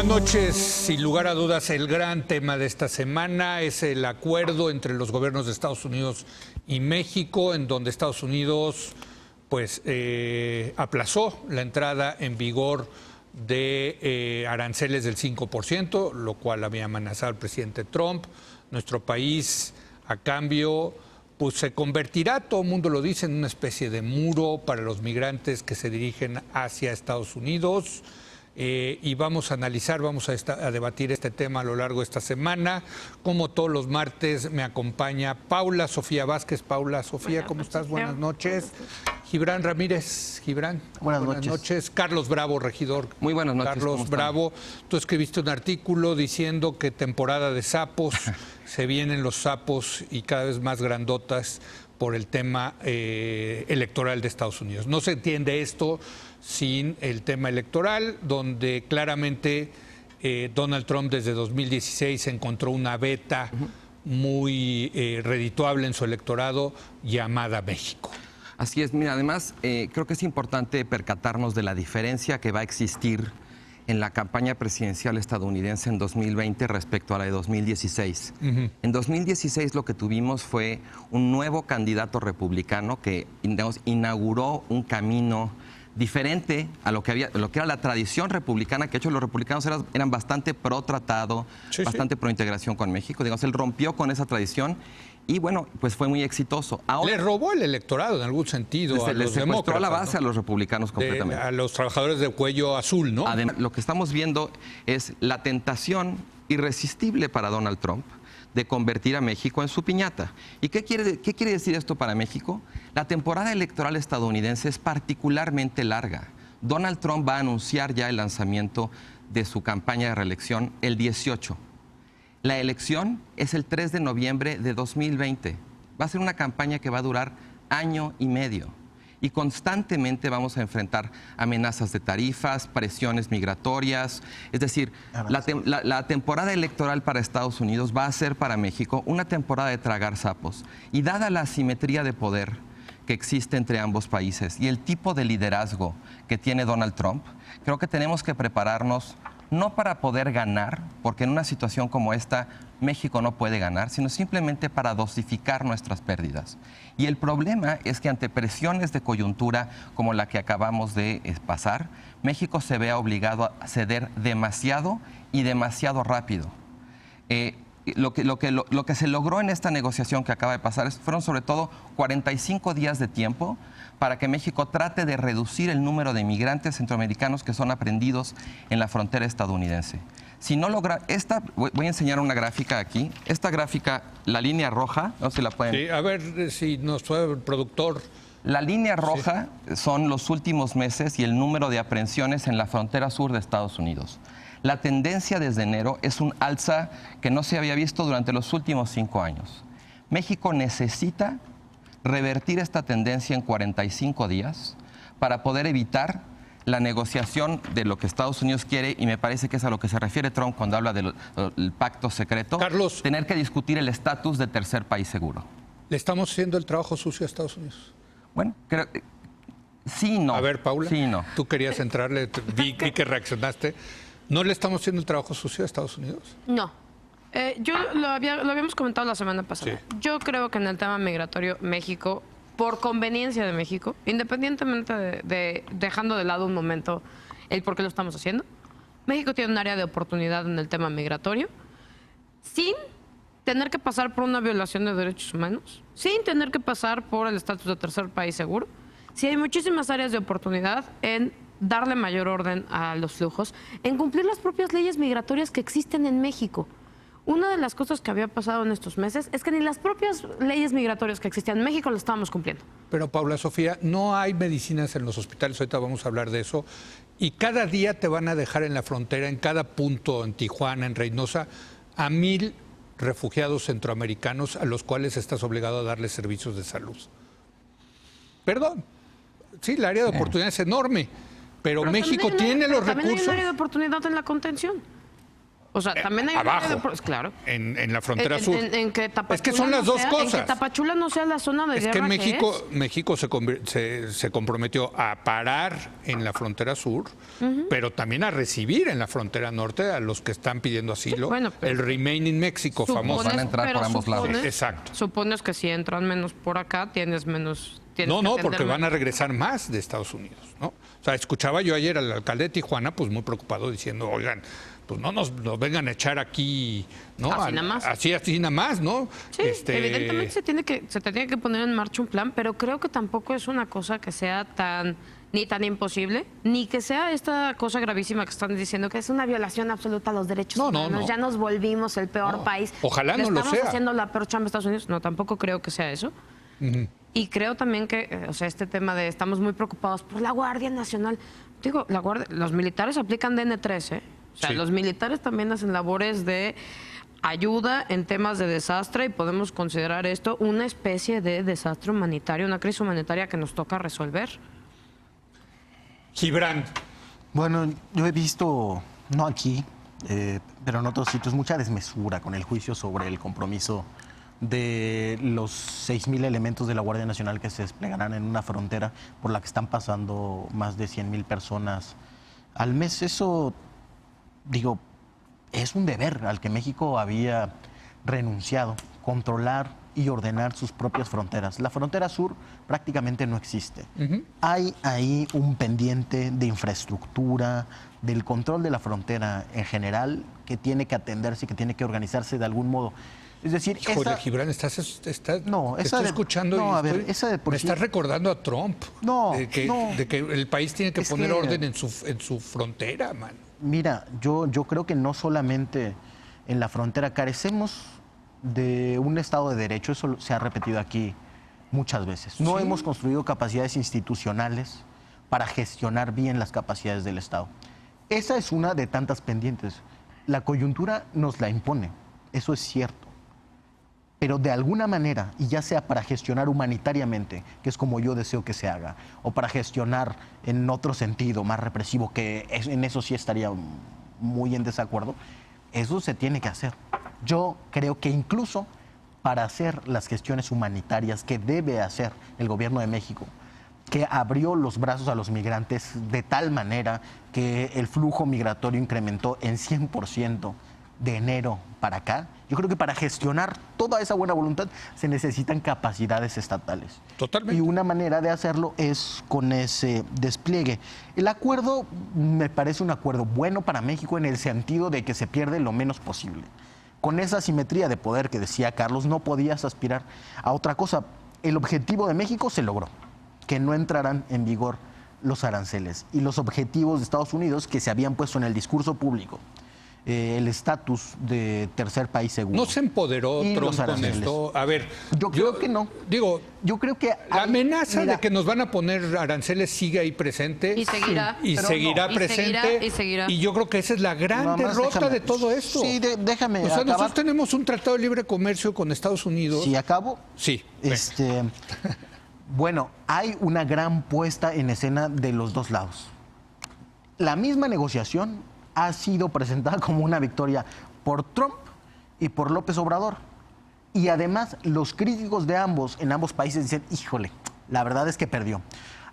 Buenas noches. Sin lugar a dudas, el gran tema de esta semana es el acuerdo entre los gobiernos de Estados Unidos y México, en donde Estados Unidos aplazó la entrada en vigor de aranceles del 5%, lo cual había amenazado el presidente Trump. Nuestro país, a cambio, pues se convertirá, todo el mundo lo dice, en una especie de muro para los migrantes que se dirigen hacia Estados Unidos. Y vamos a analizar, a debatir este tema a lo largo de esta semana. Como todos los martes me acompaña Paula Sofía Vázquez. Paula Sofía, ¿cómo estás? Buenas noches. Gibran Ramírez. Gibran. Buenas noches. Carlos Bravo, regidor. Muy buenas noches. Carlos Bravo, tú escribiste un artículo diciendo que temporada de sapos, se vienen los sapos y cada vez más grandotas por el tema electoral de Estados Unidos. No se entiende esto sin el tema electoral, donde claramente Donald Trump desde 2016 encontró una beta muy redituable en su electorado llamada México. Así es, mira, además creo que es importante percatarnos de la diferencia que va a existir en la campaña presidencial estadounidense en 2020 respecto a la de 2016. En 2016 lo que tuvimos fue un nuevo candidato republicano que inauguró un camino diferente a lo que era la tradición republicana, que de hecho los republicanos eran bastante pro tratado, bastante pro integración con México. Digamos, él rompió con esa tradición y bueno, pues fue muy exitoso. Ahora, le robó el electorado en algún sentido a los demócratas, la base, ¿no? A los republicanos completamente. A los trabajadores de cuello azul, ¿no? Además, lo que estamos viendo es la tentación irresistible para Donald Trump de convertir a México en su piñata. ¿Y qué quiere decir esto para México? La temporada electoral estadounidense es particularmente larga. Donald Trump va a anunciar ya el lanzamiento de su campaña de reelección el 18. La elección es el 3 de noviembre de 2020. Va a ser una campaña que va a durar año y medio. Y constantemente vamos a enfrentar amenazas de tarifas, presiones migratorias. Es decir, la temporada electoral para Estados Unidos va a ser para México una temporada de tragar sapos. Y dada la asimetría de poder que existe entre ambos países y el tipo de liderazgo que tiene Donald Trump, creo que tenemos que prepararnos no para poder ganar, porque en una situación como esta México no puede ganar, sino simplemente para dosificar nuestras pérdidas. Y el problema es que ante presiones de coyuntura como la que acabamos de pasar, México se ve obligado a ceder demasiado y demasiado rápido. Lo que se logró en esta negociación que acaba de pasar fueron sobre todo 45 días de tiempo para que México trate de reducir el número de inmigrantes centroamericanos que son aprehendidos en la frontera estadounidense. Si no logra, voy a enseñar una gráfica aquí. Esta gráfica, la línea roja, no sé si la pueden... Sí, a ver si nos fue el productor. La línea roja son los últimos meses y el número de aprehensiones en la frontera sur de Estados Unidos. La tendencia desde enero es un alza que no se había visto durante los últimos 5 años. México necesita revertir esta tendencia en 45 días para poder evitar la negociación de lo que Estados Unidos quiere, y me parece que es a lo que se refiere Trump cuando habla del pacto secreto, Carlos, tener que discutir el estatus de tercer país seguro. ¿Le estamos haciendo el trabajo sucio a Estados Unidos? Bueno, creo sí, no. A ver, Paula, sí, no. Tú querías entrarle, vi que reaccionaste. ¿No le estamos haciendo el trabajo sucio a Estados Unidos? No. Yo lo habíamos comentado la semana pasada. Sí. Yo creo que en el tema migratorio, México, por conveniencia de México, independientemente de dejando de lado un momento el por qué lo estamos haciendo, México tiene un área de oportunidad en el tema migratorio sin tener que pasar por una violación de derechos humanos, sin tener que pasar por el estatus de tercer país seguro. Sí, hay muchísimas áreas de oportunidad en darle mayor orden a los flujos, en cumplir las propias leyes migratorias que existen en México. Una de las cosas que había pasado en estos meses es que ni las propias leyes migratorias que existían en México las estábamos cumpliendo. Pero, Paula Sofía, no hay medicinas en los hospitales, ahorita vamos a hablar de eso, y cada día te van a dejar en la frontera, en cada punto, en Tijuana, en Reynosa, a 1,000 refugiados centroamericanos a los cuales estás obligado a darles servicios de salud. Perdón, sí, el área de oportunidad es enorme, pero México tiene los recursos. También hay un área de oportunidad en la contención. O sea, también hay abajo, claro. en la frontera sur. En que Tapachula es que son las dos cosas. En que Tapachula no sea la zona de Es guerra que México se comprometió a parar en la frontera sur, pero también a recibir en la frontera norte a los que están pidiendo asilo. Bueno, el Remain in México famoso. Van a entrar por ambos lados. Exacto. Supones que si entran menos por acá, tienes menos... No, porque van a regresar más de Estados Unidos, ¿no? O sea, escuchaba yo ayer al alcalde de Tijuana, pues muy preocupado, diciendo, oigan, pues no nos vengan a echar aquí, ¿no? Así nada más. Así nada más, ¿no? Sí, evidentemente se tiene que poner en marcha un plan, pero creo que tampoco es una cosa que sea ni tan imposible, ni que sea esta cosa gravísima que están diciendo, que es una violación absoluta a los derechos humanos. No. Ya nos volvimos el peor país. Ojalá no lo sea. Estamos haciendo la peor chamba a Estados Unidos. No, tampoco creo que sea eso. Y creo también que, o sea, este tema de estamos muy preocupados por la Guardia Nacional. Digo, los militares aplican DN3, ¿eh? O sea, los militares también hacen labores de ayuda en temas de desastre y podemos considerar esto una especie de desastre humanitario, una crisis humanitaria que nos toca resolver. Gibran. Bueno, yo he visto, no aquí, pero en otros sitios, mucha desmesura con el juicio sobre el compromiso de los 6,000 elementos de la Guardia Nacional que se desplegarán en una frontera por la que están pasando más de 100,000 personas al mes. Eso, digo, es un deber al que México había renunciado, controlar y ordenar sus propias fronteras. La frontera sur prácticamente no existe. Hay ahí un pendiente de infraestructura, del control de la frontera en general, que tiene que atenderse y que tiene que organizarse de algún modo. Es decir, Híjole, Gibran, estás no, te estoy escuchando no, y a ver, esa de por me sí, estás recordando a Trump. No, de que el país tiene que Es poner que- orden en su frontera, man. Mira, yo creo que no solamente en la frontera carecemos de un Estado de Derecho, eso se ha repetido aquí muchas veces. No hemos construido capacidades institucionales para gestionar bien las capacidades del Estado. Esa es una de tantas pendientes. La coyuntura nos la impone, eso es cierto. Pero de alguna manera, y ya sea para gestionar humanitariamente, que es como yo deseo que se haga, o para gestionar en otro sentido, más represivo, en eso sí estaría muy en desacuerdo, eso se tiene que hacer. Yo creo que incluso para hacer las gestiones humanitarias que debe hacer el gobierno de México, que abrió los brazos a los migrantes de tal manera que el flujo migratorio incrementó en 100% de enero para acá, yo creo que para gestionar toda esa buena voluntad se necesitan capacidades estatales. Totalmente. Y una manera de hacerlo es con ese despliegue. El acuerdo me parece un acuerdo bueno para México en el sentido de que se pierde lo menos posible. Con esa asimetría de poder que decía Carlos, no podías aspirar a otra cosa. El objetivo de México se logró, que no entrarán en vigor los aranceles. Y los objetivos de Estados Unidos que se habían puesto en el discurso público, el estatus de tercer país seguro. ¿No se empoderó Y Trump los con aranceles. esto? A ver, Yo creo que no. Digo, Yo creo que la hay- amenaza mira, de que nos van a poner aranceles sigue ahí presente. Y seguirá. Y Pero seguirá no. presente. Y seguirá. Y yo creo que esa es la gran nada más derrota déjame- de todo esto. Sí, déjame O sea, acabar. nosotros tenemos un tratado de libre comercio con Estados Unidos. Si acabo, Sí. venga. Bueno, hay una gran puesta en escena de los dos lados. La misma negociación ha sido presentada como una victoria por Trump y por López Obrador. Y además, los críticos de en ambos países dicen, híjole, la verdad es que perdió.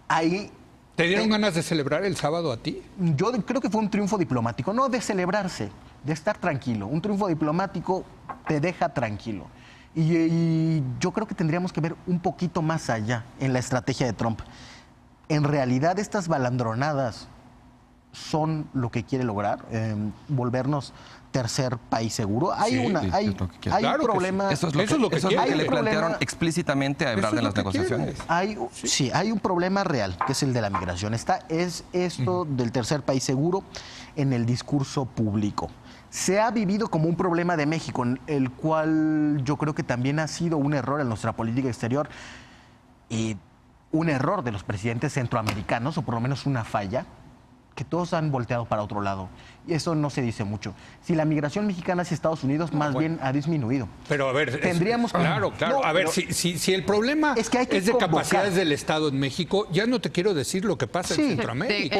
Ahí ¿Te dieron ganas de celebrar el sábado a ti? yo creo que fue un triunfo diplomático, no de celebrarse, de estar tranquilo. Un triunfo diplomático te deja tranquilo. Y yo creo que tendríamos que ver un poquito más allá en la estrategia de Trump. En realidad, estas balandronadas son lo que quiere lograr, volvernos tercer país seguro. Hay Sí, hay es lo que quiere. un Claro que sí. problema. Eso es lo Eso es lo que que quiere. le Hay un plantearon problema- explícitamente a Eso Ebrard es en lo las que negociaciones. quieres. Hay un problema real, que es el de la migración. Es esto del tercer país seguro en el discurso público. Se ha vivido como un problema de México, el cual yo creo que también ha sido un error en nuestra política exterior y un error de los presidentes centroamericanos, o por lo menos una falla, que todos han volteado para otro lado. Y eso no se dice mucho. Si la migración mexicana hacia Estados Unidos más bien ha disminuido. Pero a ver, tendríamos claro. No, a ver, pero si el problema es que hay que de convocar. capacidades del Estado en México, ya no te quiero decir lo que pasa en Centroamérica.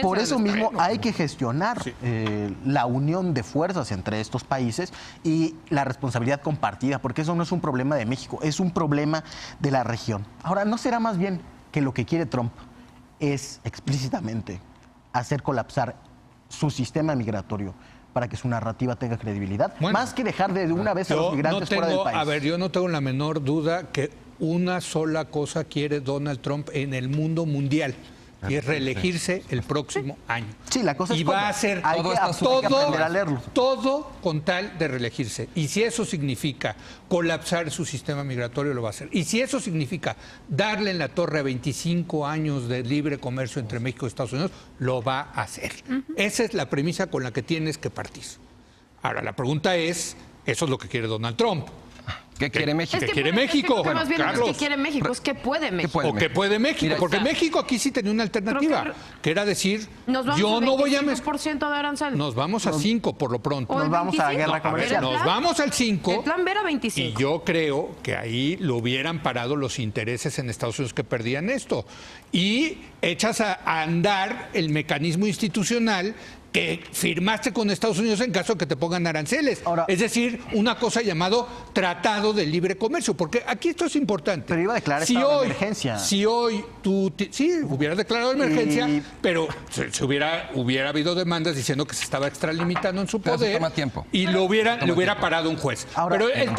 Por eso mismo Bueno, hay que gestionar la unión de fuerzas entre estos países y la responsabilidad compartida, porque eso no es un problema de México, es un problema de la región. Ahora, ¿no será más bien que lo que quiere Trump es explícitamente hacer colapsar su sistema migratorio para que su narrativa tenga credibilidad, más que dejar de una vez a los migrantes fuera del país? A ver, yo no tengo la menor duda que una sola cosa quiere Donald Trump en el mundo mundial, y es reelegirse el próximo año. Sí, la cosa es y va a hacer todo con tal de reelegirse. Y si eso significa colapsar su sistema migratorio, lo va a hacer. Y si eso significa darle en la torre a 25 años de libre comercio entre México y Estados Unidos, lo va a hacer. Esa es la premisa con la que tienes que partir. Ahora, la pregunta es, eso es lo que quiere Donald Trump. ¿Qué quiere México? ¿Qué quiere México? Más bien Carlos. ¿qué quiere México? Es que puede México. ¿Qué puede México? Mira, porque México aquí sí tenía una alternativa, que era decir, yo no voy a... Nos vamos de arancel. Nos vamos a 5 por lo pronto. Nos vamos a la guerra comercial. Nos vamos al 5. El plan B era 25. Y yo creo que ahí lo hubieran parado los intereses en Estados Unidos que perdían esto. Y echas a andar el mecanismo institucional que firmaste con Estados Unidos en caso de que te pongan aranceles. Ahora, es decir, una cosa llamado Tratado de Libre Comercio, porque aquí esto es importante. Pero iba a declarar estado de emergencia. Si hoy tú... Sí, hubieras declarado emergencia, pero se hubiera habido demandas diciendo que se estaba extralimitando en su Pero eso poder. toma tiempo. Y lo hubiera parado un juez. Ahora, pero el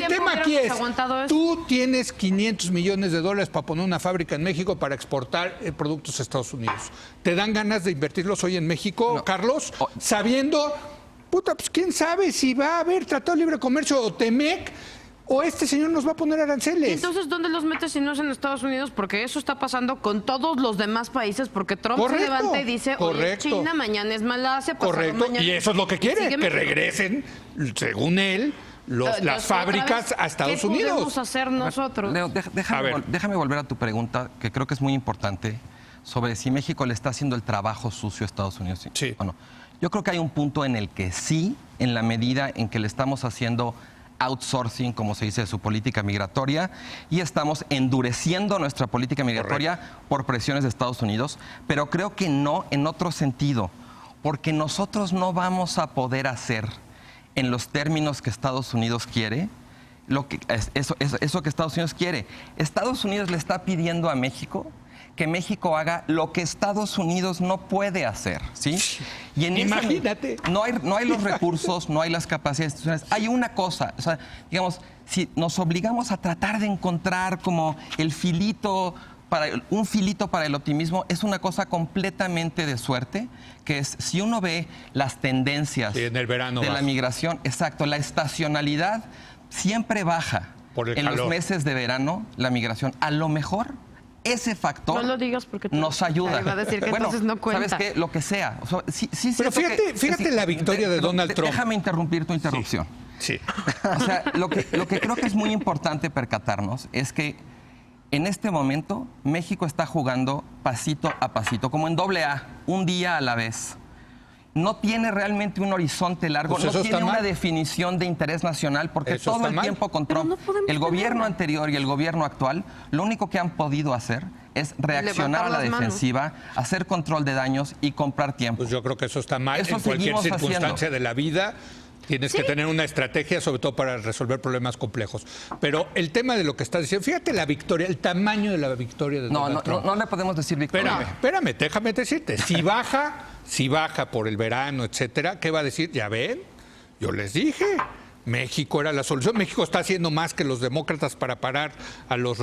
tema aquí es, aguantado eso? tú tienes $500 millones para poner una fábrica en México para exportar productos a Estados Unidos. ¿Te dan ganas de invertirlos hoy en México, No. Carlos? Sabiendo, puta, pues quién sabe si va a haber Tratado de Libre Comercio o TEMEC, o este señor nos va a poner aranceles. ¿Y entonces dónde los metes si no es en Estados Unidos? Porque eso está pasando con todos los demás países, porque Trump se levanta y dice, hoy es China, mañana es Malasia, mañana... Y eso es lo que quiere, que regresen, según él, las fábricas a Estados Unidos. ¿Qué podemos hacer nosotros? Leo, déjame volver a tu pregunta, que creo que es muy importante, sobre si México le está haciendo el trabajo sucio a Estados Unidos. Sí. Bueno, yo creo que hay un punto en el que sí, en la medida en que le estamos haciendo outsourcing, como se dice, de su política migratoria, y estamos endureciendo nuestra política migratoria por presiones de Estados Unidos, pero creo que no en otro sentido, porque nosotros no vamos a poder hacer en los términos que Estados Unidos quiere eso que Estados Unidos quiere. Estados Unidos le está pidiendo a México que México haga lo que Estados Unidos no puede hacer, ¿sí? Y en imagínate. No hay los recursos, no hay las capacidades institucionales. Hay una cosa, o sea, digamos, si nos obligamos a tratar de encontrar como un filito para el optimismo, es una cosa completamente de suerte, que es, si uno ve las tendencias en el verano de la migración, exacto, la estacionalidad siempre baja en los meses de verano, la migración. A lo mejor ese factor no lo digas porque nos ayuda. Va a decir que entonces no cuenta. ¿Sabes qué? Lo que sea. O sea, sí, pero fíjate la victoria de Donald Trump. Déjame interrumpir tu interrupción. Sí. O sea, lo que creo que es muy importante percatarnos es que en este momento México está jugando pasito a pasito, como en AA, un día a la vez. No tiene realmente un horizonte largo, pues no tiene una definición de interés nacional, porque eso todo el tiempo con Trump, el gobierno anterior y el gobierno actual, lo único que han podido hacer es reaccionar a la defensiva, hacer control de daños y comprar tiempo. Pues yo creo que eso está mal. Eso en cualquier circunstancia haciendo. de la vida tienes que tener una estrategia, sobre todo para resolver problemas complejos. Pero el tema de lo que estás diciendo, fíjate la victoria, el tamaño de la victoria de Donald Trump. No le podemos decir victoria. Espérame, déjame decirte. Si baja por el verano, etcétera, ¿qué va a decir? Ya ven, yo les dije. México era la solución. México está haciendo más que los demócratas para parar a los...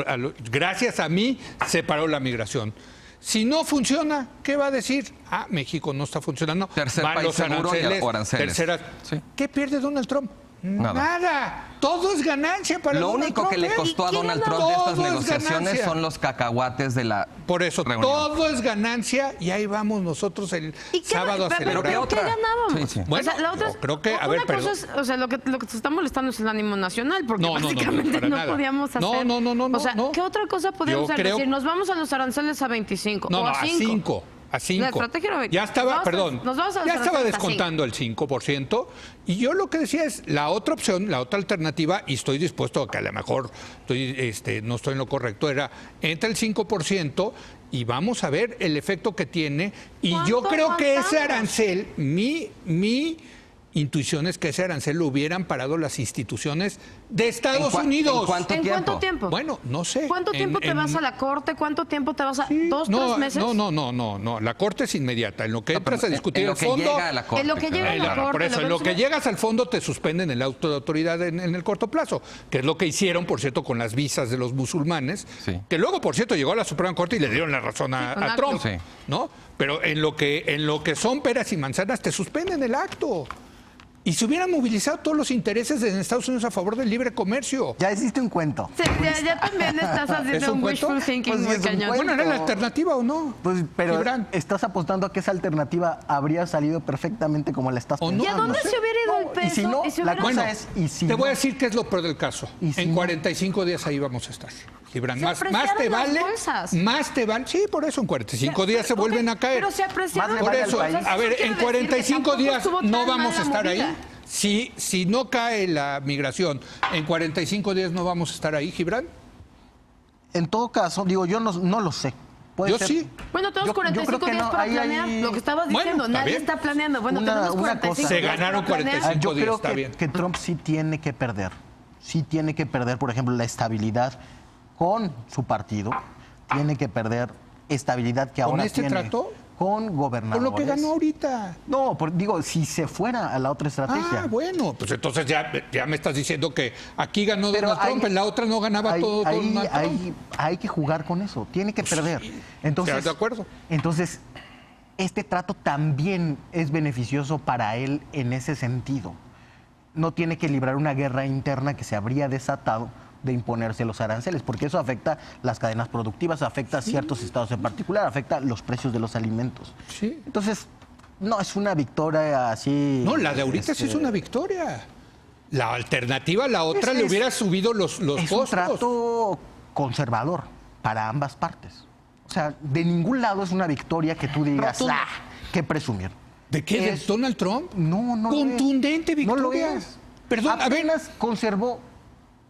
Gracias a mí se paró la migración. Si no funciona, ¿qué va a decir? México no está funcionando. Tercer país seguro o aranceles. Sí. ¿Qué pierde Donald Trump? Nada. Todo es ganancia para Lo Donald Trump. único que le costó a Donald Trump de estas negociaciones son los cacahuates de la Por eso, reunión. todo es ganancia y ahí vamos nosotros el sábado a celebrar. ¿Pero qué ganábamos? Sí. Bueno, o sea, la otra es, creo que, a una ver, cosa es, o sea, lo que se está molestando es el ánimo nacional, porque básicamente para no nada. podíamos hacer. No. O sea, ¿qué otra cosa podemos hacer? Decir, nos vamos a los aranceles a 25 o a 5. a 5. La estrategia era 20. Ya estaba, perdón, Nos vamos a ya estaba 35. descontando el 5%. Y yo lo que decía es, la otra opción, la otra alternativa, y estoy dispuesto a que a lo mejor no estoy en lo correcto, era entra el 5% y vamos a ver el efecto que tiene. Y yo creo que ese arancel, mi intuición es que ese arancel lo hubieran parado las instituciones de Estados Unidos. ¿En cuánto ¿En tiempo? cuánto tiempo? Bueno, no sé. ¿Cuánto tiempo te vas a la corte? ¿Cuánto tiempo te vas a...? ¿2, 3 meses? No. La corte es inmediata. En lo que entras a discutir en lo el que fondo... llega a la corte. En lo que llega a la Claro, por corte. eso, en lo que llegas al fondo te suspenden el auto de autoridad en el corto plazo, que es lo que hicieron, por cierto, con las visas de los musulmanes, Sí. que luego, por cierto, llegó a la Suprema Corte y le dieron la razón a con acto. Trump, Sí. ¿no? Pero en lo que son peras y manzanas te suspenden el acto. Y se hubieran movilizado todos los intereses en Estados Unidos a favor del libre comercio. Ya hiciste un cuento. Sí, ya también estás ¿Es haciendo un un cuento? wishful thinking Pues sí, muy es un cañón. cuento. Bueno, ¿era la alternativa o no? Pues, pero Gibran. estás apostando a que esa alternativa habría salido perfectamente como la estás ¿O no? ¿Y a pensando. dónde se hubiera ido el peso? Y si no, ¿Y se la hubiera- cosa Bueno, es, y si te no- voy a decir qué es lo peor del caso. ¿Y si En no? 45 días ahí vamos a estar, Gibran. Se Más te apreciaron las vale, bolsas. más te vale. Sí, por eso en 45 días se Ok, vuelven a caer. Pero se apreciaron Más le Por vale al eso, país. a ver, en 45 días no vamos a estar ahí. ahí. Si no cae la migración, en 45 días no vamos a estar ahí, Gibran. En todo caso, digo, yo no lo sé. Puede Yo ser. sí. Bueno, tenemos Yo 45 creo que días no, para ahí planear hay- lo que estabas Bueno, diciendo. está Nadie bien. está planeando. Bueno, Una- tenemos una 45 cosa. Se días ganaron para planear. 45 Yo creo está bien. que Trump sí tiene que perder. Sí tiene que perder, por ejemplo, la estabilidad con su partido. Tiene que perder estabilidad que ¿Con ahora este tiene trato? con gobernadores. Con lo que ganó ahorita. No, digo, si se fuera a la otra estrategia. Ah, bueno, pues entonces ya me estás diciendo que aquí ganó Pero Donald Trump, en la otra no ganaba ahí- todo ahí- Donald Trump. ahí hay que jugar con eso. Tiene que perder. Entonces, ¿Estás de acuerdo? Entonces, este trato también es beneficioso para él en ese sentido. No tiene que librar una guerra interna que se habría desatado de imponerse los aranceles, porque eso afecta las cadenas productivas, afecta a ciertos estados en particular, afecta los precios de los alimentos. Sí. Entonces, no es una victoria así. No, la de ahorita sí es una victoria. La alternativa, la otra, Es- le es- hubiera subido los Es un costos. trato conservador para ambas partes. O sea, de ningún lado es una victoria que tú digas, Rotundo. qué presumir. ¿De qué? ¿De Es- Donald Trump? No, no lo es. Contundente No lo victoria. es. Perdón, a ver, Apenas conservó.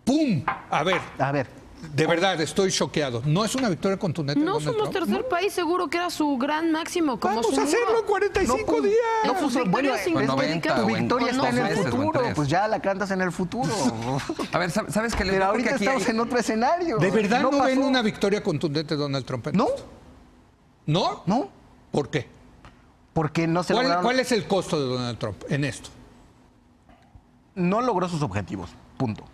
¡pum! A ver, A ver, de verdad, estoy choqueado. ¿No es una victoria contundente de No Donald somos Trump? tercer país, seguro que era su gran máximo. Como Vamos su a hacerlo muro. en 45 No, días. no Sus puso- bueno, victorias en 90 históricas. o tu en victoria está en el meses o en futuro. 3. Pues ya la cantas en el futuro. A ver, ¿sabes qué? Pero ahorita estamos en otro escenario. ¿De verdad no, ven pasó. una victoria contundente de Donald Trump? en No, esto? ¿No? no. ¿Por qué? Porque no se ¿Cuál, lograron- cuál es el costo de Donald Trump en esto? no logró sus objetivos. Punto.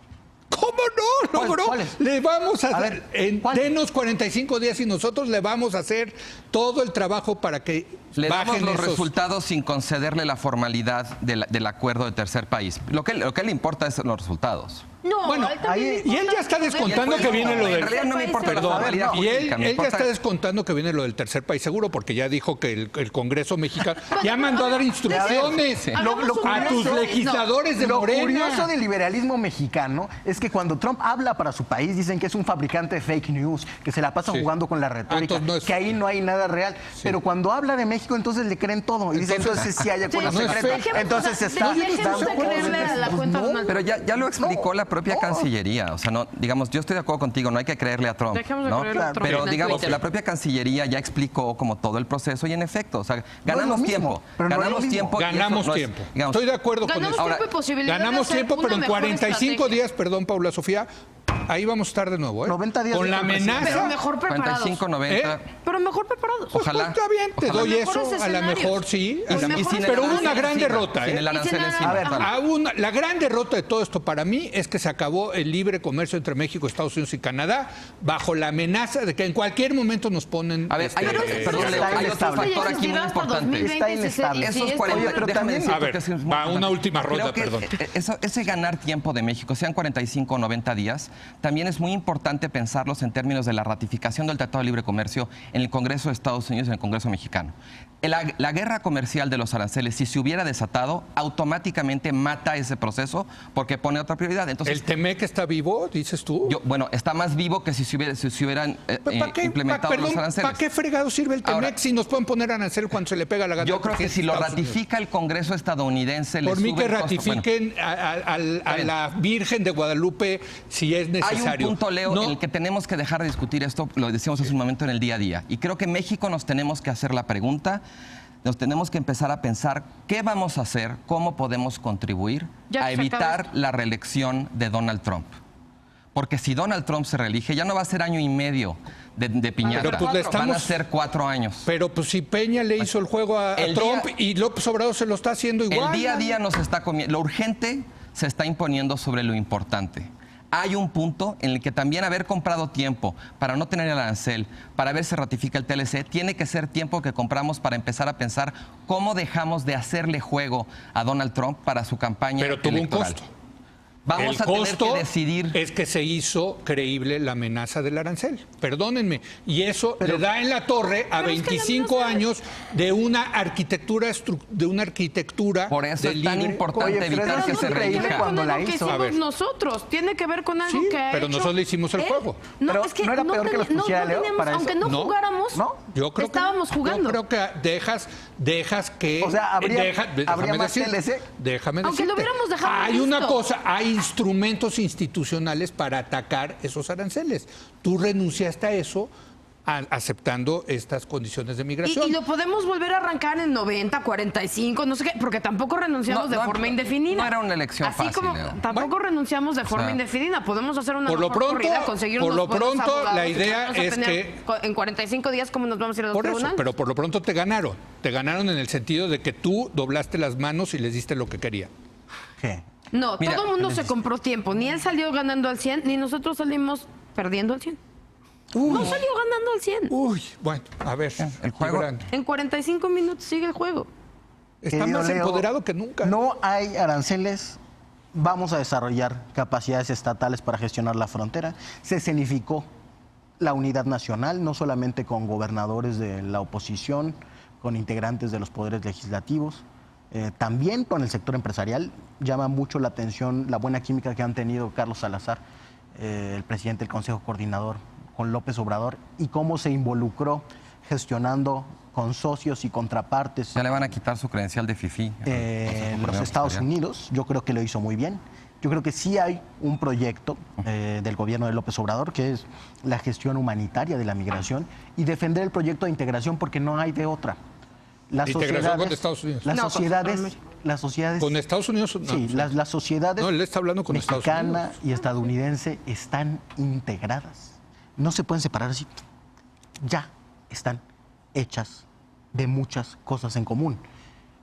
¿Cómo no? ¿Cuál- ¿Logró? cuál es? Le vamos a, A ver, ¿cuál? denos 45 días y nosotros le vamos a hacer todo el trabajo para que Le damos bajen los esos. resultados sin concederle la formalidad del acuerdo de tercer país. Lo que le importa es los resultados. No, Bueno, a él también ahí- le y él ya está importa descontando que viene lo En del... realidad no me importa la Perdón, formalidad y él, jurídica, me él ya importa- está descontando que viene lo del tercer país seguro, porque ya dijo que el Congreso mexicano ya mandó a dar instrucciones Sí. a tus curioso- legisladores de Lo Morena. curioso del liberalismo mexicano es que cuando Trump habla para su país dicen que es un fabricante de fake news, que se la pasa Sí. jugando con la retórica, entonces no es- que ahí no hay nada real. Pero cuando habla de México entonces le creen todo y dicen entonces sí hay acuerdos no es secretos. fake. Entonces se está Dejemos de creerle a la cuenta de Donald Pero Trump. ya lo explicó la propia no. Cancillería. O sea, no, digamos, yo estoy de acuerdo contigo, no hay que creerle a Trump. Dejemos de ¿no? creerle a Trump Pero en el digamos, Twitter. la propia Cancillería ya explicó como todo el proceso y en efecto, o sea, es ganamos lo mismo, tiempo. pero no es lo Ganamos mismo. tiempo. y eso Ganamos no es, tiempo. digamos, Estoy de acuerdo con Ganamos eso. tiempo y posibilidad de Ganamos hacer tiempo, pero una en mejor 45 estrategia. días, perdón, Paula Sofía, ahí vamos a estar de nuevo. ¿eh? 90 días con la dijo el presidente. Pero amenaza. mejor preparados. 45, 90. Pero mejor preparados. Pues, Ojalá. pues, está bien, te Ojalá. doy Mejores eso. A lo escenarios. mejor sí. a Con la- mejores sin el pero hubo arancel una gran encima, derrota. Sin ¿eh? el arancel Y sin encima. arancel. claro. La gran derrota de todo esto para mí es que se acabó el libre comercio entre México, Estados Unidos y Canadá bajo la amenaza de que en cualquier momento nos ponen... A ver, hay otro, perdón, Leo, hay otro inestable. factor aquí muy importante. Está inestable. Esos Oye, 40, pero déjame también- decirte A ver, que es muy va, importante. una última ronda, Creo que perdón. ese ganar tiempo de México, sean 45 o 90 días, también es muy importante pensarlos en términos de la ratificación del Tratado de Libre Comercio en el Congreso de Estados Unidos y en el Congreso mexicano. La guerra comercial de los aranceles, si se hubiera desatado, automáticamente mata ese proceso porque pone otra prioridad. Entonces, ¿El TEMEC está vivo, dices tú? bueno, está más vivo que si se hubieran implementado los aranceles. ¿Para qué fregado sirve el TEMEC Ahora, si nos pueden poner arancel cuando se le pega la gana? Yo creo que si lo ratifica el Congreso estadounidense, Por le mí sube que el costo. ratifiquen a la Virgen de Guadalupe si es necesario. Hay un punto, Leo, en el que tenemos que dejar de discutir esto, lo decíamos hace un momento, en el día a día. Y creo que México nos tenemos que hacer la pregunta, nos tenemos que empezar a pensar qué vamos a hacer, cómo podemos contribuir Ya a que se evitar acaba la reelección de Donald Trump. Porque si Donald Trump se reelige, ya no va a ser año y medio de piñata, Pero, pues, le van a estamos- ser 4 años. Pero pues si Peña le hizo el juego a El Trump día- y López Obrador se lo está haciendo igual. El día a día nos está comiendo. Lo urgente se está imponiendo sobre lo importante. Hay un punto en el que también haber comprado tiempo para no tener el arancel, para ver si ratifica el TLC, tiene que ser tiempo que compramos para empezar a pensar cómo dejamos de hacerle juego a Donald Trump para su campaña Pero tuvo electoral. un costo. Vamos El a tener costo que decidir. es que se hizo creíble la amenaza del arancel. Perdónenme. Y eso le da en la torre a Pero es que 25 la amenaza- años de una arquitectura Por eso de es tan libre importante Oye, pero evitar eso que no se es creíble reelija. cuando la que hizo. hicimos A ver. nosotros, tiene que ver con algo Sí, que ha pero hecho nosotros le hicimos el él. juego. No, Pero es que ¿no era peor que los pusiera Leo teníamos- para eso? aunque no No. jugáramos, ¿No? Yo creo estábamos que, jugando. Yo creo que dejas que. O sea, habría déjame más decir, TLC. Déjame Aunque lo decirte. hubiéramos dejado Hay listo. una cosa, hay instrumentos institucionales para atacar esos aranceles. Tú renunciaste a eso aceptando estas condiciones de migración. y lo podemos volver a arrancar en 90, 45, no sé qué, porque tampoco renunciamos de forma indefinida. No era una elección Así fácil, como Leo. tampoco renunciamos de forma sea, indefinida. Podemos hacer una por lo mejor pronto- corrida, conseguir por unos lo buenos pronto, abogados la y idea vamos a es tener que- en 45 días, ¿cómo nos vamos a ir a los Por eso, tribunales? pero por lo pronto te ganaron. Te ganaron en el sentido de que tú doblaste las manos y les diste lo que querían. ¿Qué? No, Mira, todo el mundo se compró tiempo. Ni él salió ganando al 100, ni nosotros salimos perdiendo al 100. No salió ganando al 100. Uy, bueno, a ver. El juego- Gibran, En 45 minutos sigue el juego. está Querido más Leo, empoderado que nunca. No hay aranceles. Vamos a desarrollar capacidades estatales para gestionar la frontera. Se escenificó la unidad nacional, no solamente con gobernadores de la oposición, con integrantes de los poderes legislativos, también con el sector empresarial. Llama mucho la atención la buena química que han tenido Carlos Salazar, el presidente del Consejo Coordinador, con López Obrador, y cómo se involucró gestionando con socios y contrapartes Ya le van a quitar su credencial de FIFI. en los Estados Unidos. Yo creo que lo hizo muy bien. Yo creo que sí hay un proyecto del gobierno de López Obrador, que es la gestión humanitaria de la migración, y defender el proyecto de integración porque no hay de otra. Las Integración con Estados Unidos. Las No, sociedades, Con Estados Unidos. No, sí, las sociedades No, él está hablando con Estados mexicana Unidos. y estadounidense están integradas. No se pueden separar así. Ya están hechas de muchas cosas en común.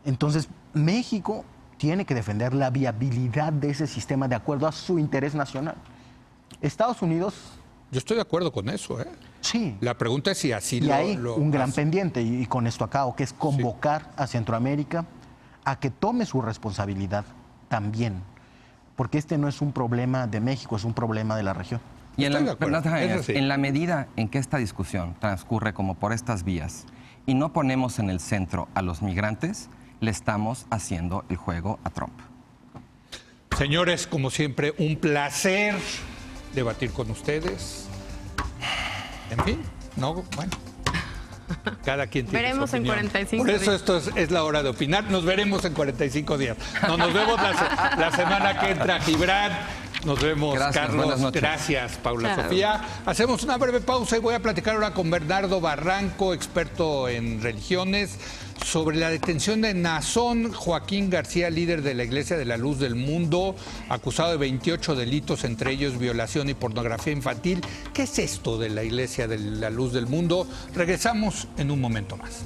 Entonces, México tiene que defender la viabilidad de ese sistema de acuerdo a su interés nacional. Estados Unidos, Yo estoy de acuerdo con eso, ¿eh? sí. La pregunta es si así Y hay lo un gran hace. pendiente, y con esto acabo, que es convocar a Centroamérica a que tome su responsabilidad también. Porque este no es un problema de México, es un problema de la región. Y Estoy de acuerdo, eso sí. en la medida en que esta discusión transcurre como por estas vías y no ponemos en el centro a los migrantes, le estamos haciendo el juego a Trump. Señores, como siempre, un placer debatir con ustedes. En fin, no, bueno. Cada quien tiene Veremos su en opinión. 45 Por eso días. esto es la hora de opinar. Nos veremos en 45 días. No, nos vemos la semana que entra, Gibran. Nos vemos, Gracias, buenas Carlos. noches. Gracias, Paula Chao. Sofía. Hacemos una breve pausa y voy a platicar ahora con Bernardo Barranco, experto en religiones, sobre la detención de Naasón Joaquín García, líder de la Iglesia de la Luz del Mundo, acusado de 28 delitos, entre ellos violación y pornografía infantil. ¿Qué es esto de la Iglesia de la Luz del Mundo? Regresamos en un momento más.